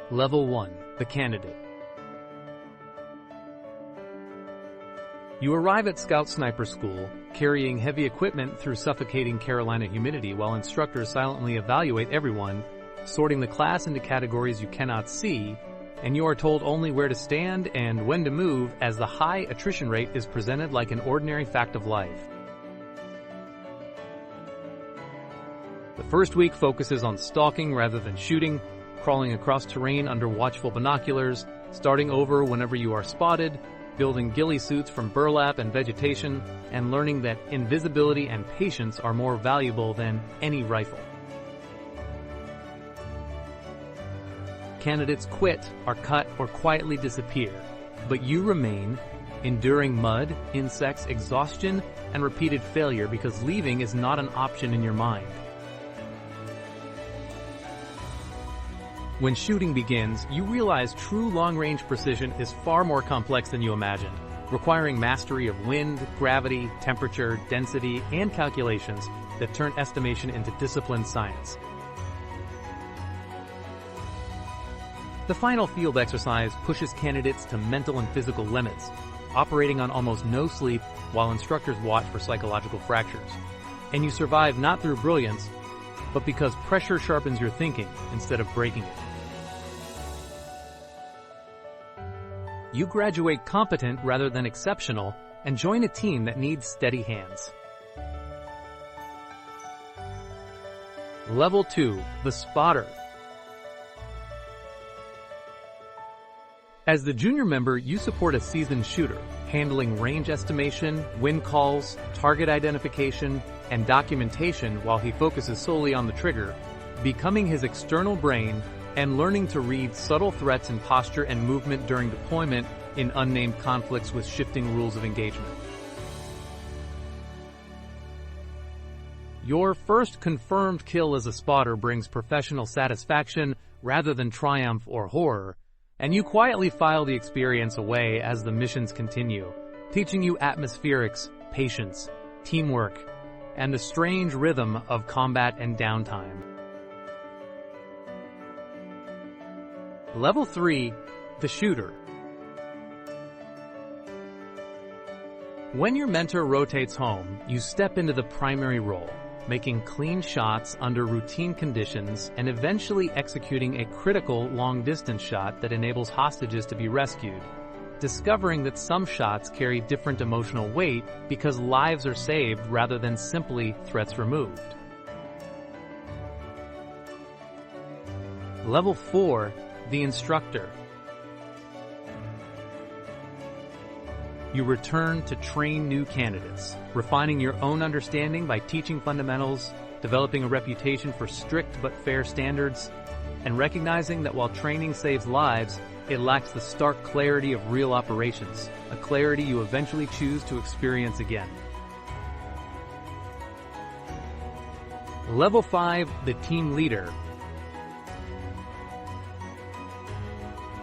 Level 1. The Candidate. You arrive at Scout Sniper School, carrying heavy equipment through suffocating Carolina humidity while instructors silently evaluate everyone, sorting the class into categories you cannot see, and you are told only where to stand and when to move, as the high attrition rate is presented like an ordinary fact of life. The first week focuses on stalking rather than shooting, crawling across terrain under watchful binoculars, starting over whenever you are spotted, building ghillie suits from burlap and vegetation, and learning that invisibility and patience are more valuable than any rifle. Candidates quit, are cut, or quietly disappear, but you remain, enduring mud, insects, exhaustion, and repeated failure because leaving is not an option in your mind. When shooting begins, you realize true long-range precision is far more complex than you imagined, requiring mastery of wind, gravity, temperature, density, and calculations that turn estimation into disciplined science. The final field exercise pushes candidates to mental and physical limits, operating on almost no sleep while instructors watch for psychological fractures. And you survive not through brilliance, but because pressure sharpens your thinking instead of breaking it. You graduate competent rather than exceptional and join a team that needs steady hands. Level 2. The Spotter. As the junior member, you support a seasoned shooter, handling range estimation, wind calls, target identification, and documentation while he focuses solely on the trigger, becoming his external brain and learning to read subtle threats in posture and movement during deployment in unnamed conflicts with shifting rules of engagement. Your first confirmed kill as a spotter brings professional satisfaction rather than triumph or horror, and you quietly file the experience away as the missions continue, teaching you atmospherics, patience, teamwork, and the strange rhythm of combat and downtime. Level 3. The Shooter. When your mentor rotates home, you step into the primary role, making clean shots under routine conditions and eventually executing a critical long-distance shot that enables hostages to be rescued, discovering that some shots carry different emotional weight because lives are saved rather than simply threats removed. Level 4. The Instructor. You return to train new candidates, refining your own understanding by teaching fundamentals, developing a reputation for strict but fair standards, and recognizing that while training saves lives, it lacks the stark clarity of real operations, a clarity you eventually choose to experience again. Level 5. The Team Leader.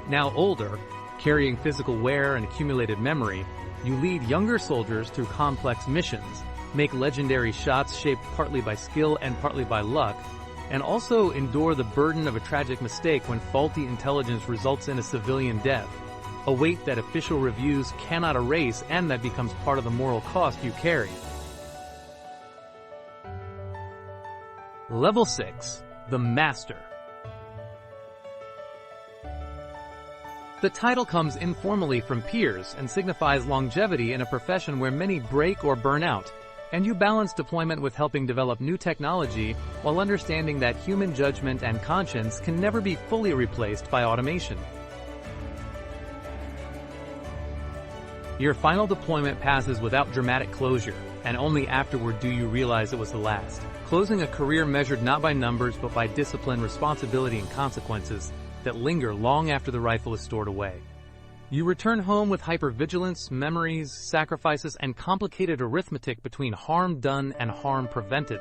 Now older, carrying physical wear and accumulated memory, you lead younger soldiers through complex missions, make legendary shots shaped partly by skill and partly by luck, and also endure the burden of a tragic mistake when faulty intelligence results in a civilian death, a weight that official reviews cannot erase and that becomes part of the moral cost you carry. Level 6. The Master. The title comes informally from peers and signifies longevity in a profession where many break or burn out, and you balance deployment with helping develop new technology while understanding that human judgment and conscience can never be fully replaced by automation. Your final deployment passes without dramatic closure, and only afterward do you realize it was the last, closing a career measured not by numbers but by discipline, responsibility, and consequences that linger long after the rifle is stored away. You return home with hypervigilance, memories, sacrifices, and complicated arithmetic between harm done and harm prevented,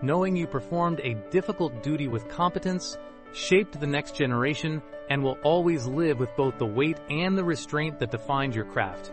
knowing you performed a difficult duty with competence, shaped the next generation, and will always live with both the weight and the restraint that defined your craft.